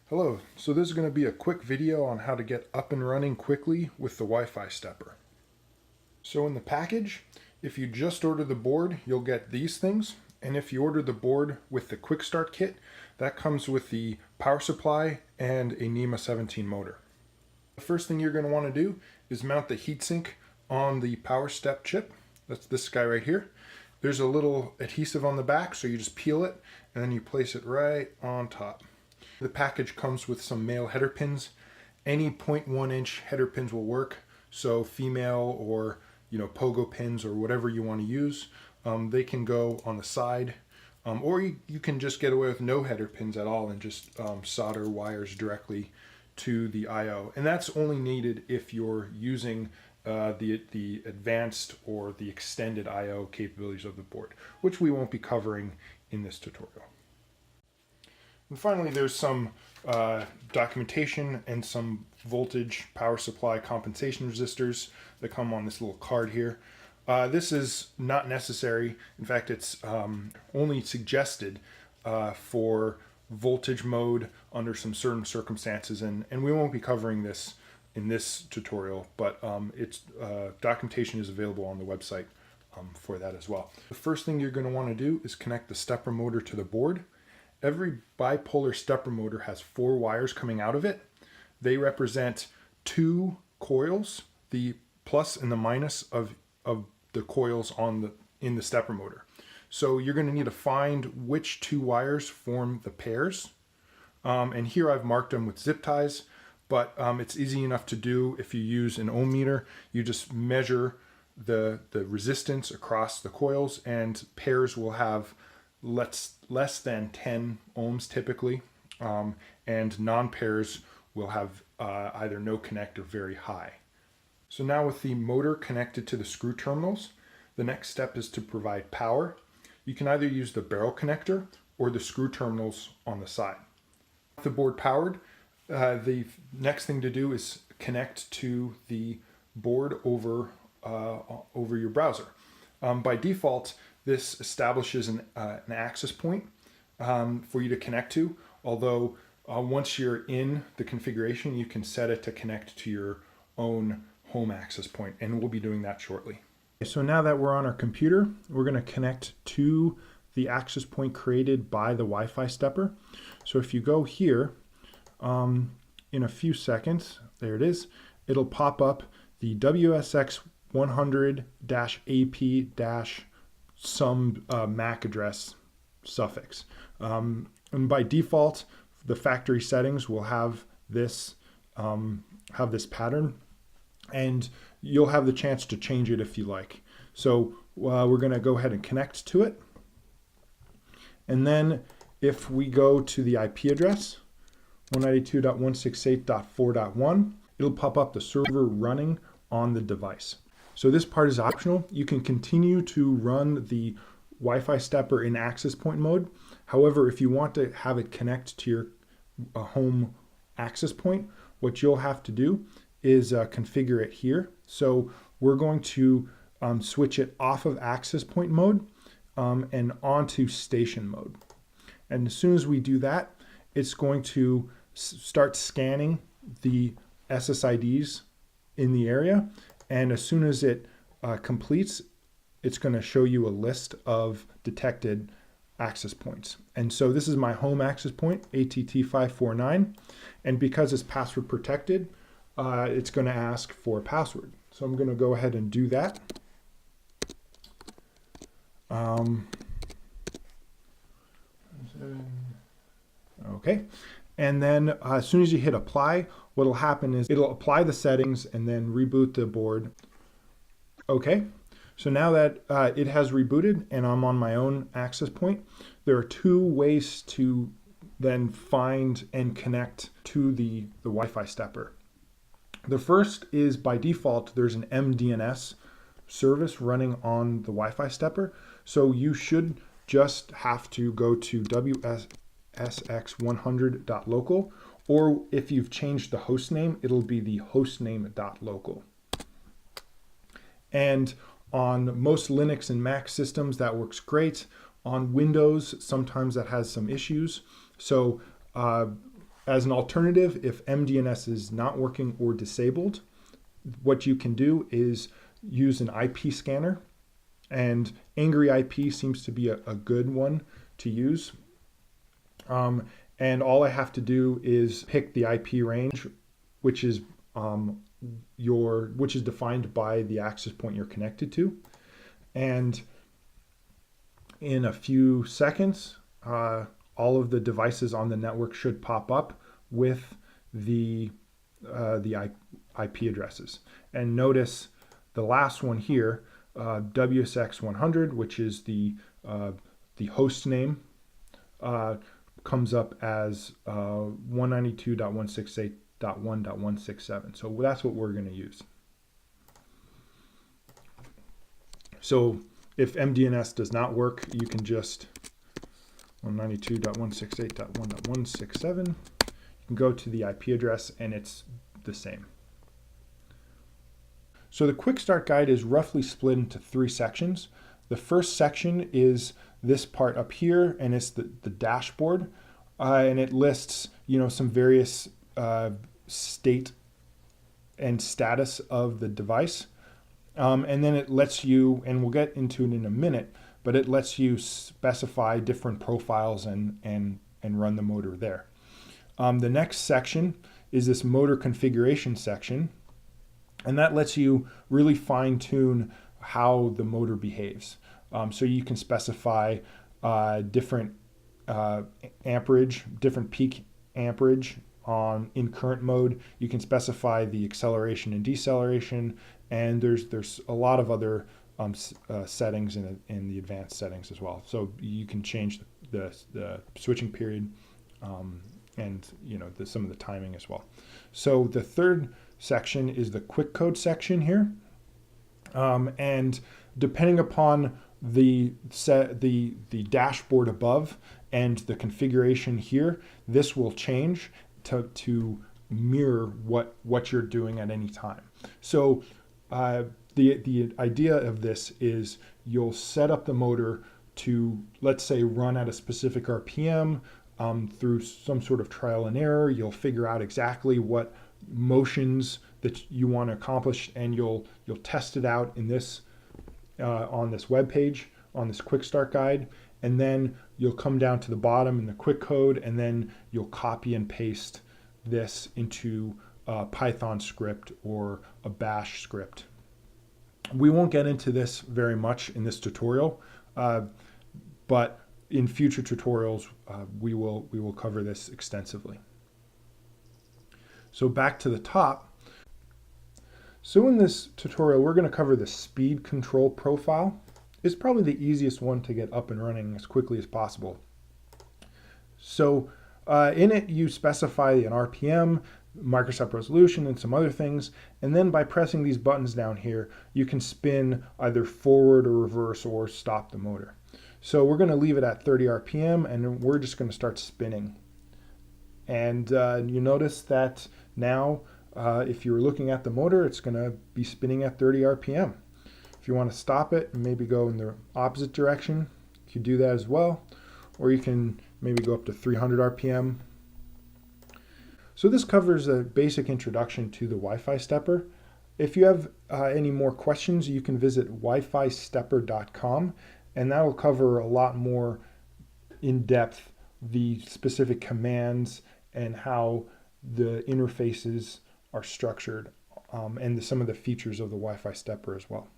Hello, so this is going to be a quick video on how to get up and running quickly with the Wi-Fi stepper. So in the package, if you just order the board, you'll get these things. And if you order the board with the quick start kit, that comes with the power supply and a NEMA 17 motor. The first thing you're going to want to do is mount the heatsink on the power step chip. That's this guy right here. There's a little adhesive on the back, so you just peel it and then you place it right on top. The package comes with some male header pins. Any 0.1 inch header pins will work. So female or pogo pins or whatever you want to use. They can go on the side, or you can just get away with no header pins at all and just solder wires directly to the I/O. And that's only needed if you're using the advanced or the extended I/O capabilities of the board, which we won't be covering in this tutorial. And finally, there's some documentation and some voltage power supply compensation resistors that come on this little card here. This is not necessary. In fact, it's only suggested for voltage mode under some certain circumstances, and we won't be covering this in this tutorial, but its documentation is available on the website for that as well. The first thing you're going to want to do is connect the stepper motor to the board. Every bipolar stepper motor has 4 wires coming out of it. They represent 2 coils, the plus and the minus of the coils in the stepper motor. So you're going to need to find which 2 wires form the pairs. And here I've marked them with zip ties, but it's easy enough to do if you use an ohm meter. You just measure the resistance across the coils, and pairs will have less than 10 ohms typically, and non-pairs will have either no connect or very high. So now with the motor connected to the screw terminals, the next step is to provide power. You can either use the barrel connector or the screw terminals on the side. With the board powered, the next thing to do is connect to the board over your browser. By default, this establishes an access point for you to connect to, although once you're in the configuration, you can set it to connect to your own home access point, and we'll be doing that shortly. So now that we're on our computer, we're going to connect to the access point created by the Wi-Fi stepper. So if you go here, in a few seconds, there it is, it'll pop up the WSX100-AP- MAC address suffix. And by default, the factory settings will have this pattern, and you'll have the chance to change it if you like. So we're going to go ahead and connect to it. And then if we go to the IP address, 192.168.4.1, it'll pop up the server running on the device. So this part is optional. You can continue to run the Wi-Fi stepper in access point mode. However, if you want to have it connect to your home access point, what you'll have to do is configure it here. So we're going to switch it off of access point mode and onto station mode. And as soon as we do that, it's going to start scanning the SSIDs in the area. And as soon as it completes, it's going to show you a list of detected access points. And so this is my home access point, ATT549. And because it's password protected, it's going to ask for a password. So I'm going to go ahead and do that. Okay. And then as soon as you hit apply, what'll happen is it'll apply the settings and then reboot the board. Okay. So now that it has rebooted and I'm on my own access point, there are 2 ways to then find and connect to the Wi-Fi stepper. The first is by default, there's an MDNS service running on the Wi-Fi stepper. So you should just have to go to WSX100.local, or if you've changed the host name, it'll be the hostname.local. And on most Linux and Mac systems, that works great. On Windows, sometimes that has some issues. So As an alternative, if MDNS is not working or disabled, what you can do is use an IP scanner, and Angry IP seems to be a good one to use. And all I have to do is pick the IP range, which is defined by the access point you're connected to. And in a few seconds, all of the devices on the network should pop up with the IP addresses. And notice the last one here, WSX100, which is the host name, comes up as 192.168.1.167. So that's what we're going to use. So if MDNS does not work, you can just 192.168.1.167. You can go to the IP address and it's the same. So the quick start guide is roughly split into 3 sections. The first section is this part up here, and it's the dashboard, and it lists, some various state and status of the device. And then it lets you, and we'll get into it in a minute, but it lets you specify different profiles and run the motor there. The next section is this motor configuration section, and that lets you really fine tune how the motor behaves. So you can specify different amperage, different peak amperage in current mode. You can specify the acceleration and deceleration, and there's a lot of other settings in the advanced settings as well. So you can change the switching period and some of the timing as well. So the third section is the quick code section here, and depending upon the dashboard above and the configuration here, this will change to mirror what you're doing at any time. So the idea of this is you'll set up the motor to, let's say, run at a specific RPM through some sort of trial and error. You'll figure out exactly what motions that you want to accomplish, and you'll test it out in this on this web page, on this quick start guide, and then you'll come down to the bottom in the quick code, and then you'll copy and paste this into a Python script or a Bash script. We won't get into this very much in this tutorial, but in future tutorials we will cover this extensively. So back to the top. So in this tutorial, we're going to cover the speed control profile. It's probably the easiest one to get up and running as quickly as possible. So in it, you specify an RPM, microstep resolution, and some other things. And then by pressing these buttons down here, you can spin either forward or reverse or stop the motor. So we're going to leave it at 30 RPM, and we're just going to start spinning. And you notice that now, if you're looking at the motor, it's going to be spinning at 30 RPM. If you want to stop it and maybe go in the opposite direction, you can do that as well. Or you can maybe go up to 300 RPM. So this covers a basic introduction to the Wi-Fi stepper. If you have any more questions, you can visit wifistepper.com, and that will cover a lot more in depth the specific commands and how the interfaces are structured, and some of the features of the Wi-Fi stepper as well.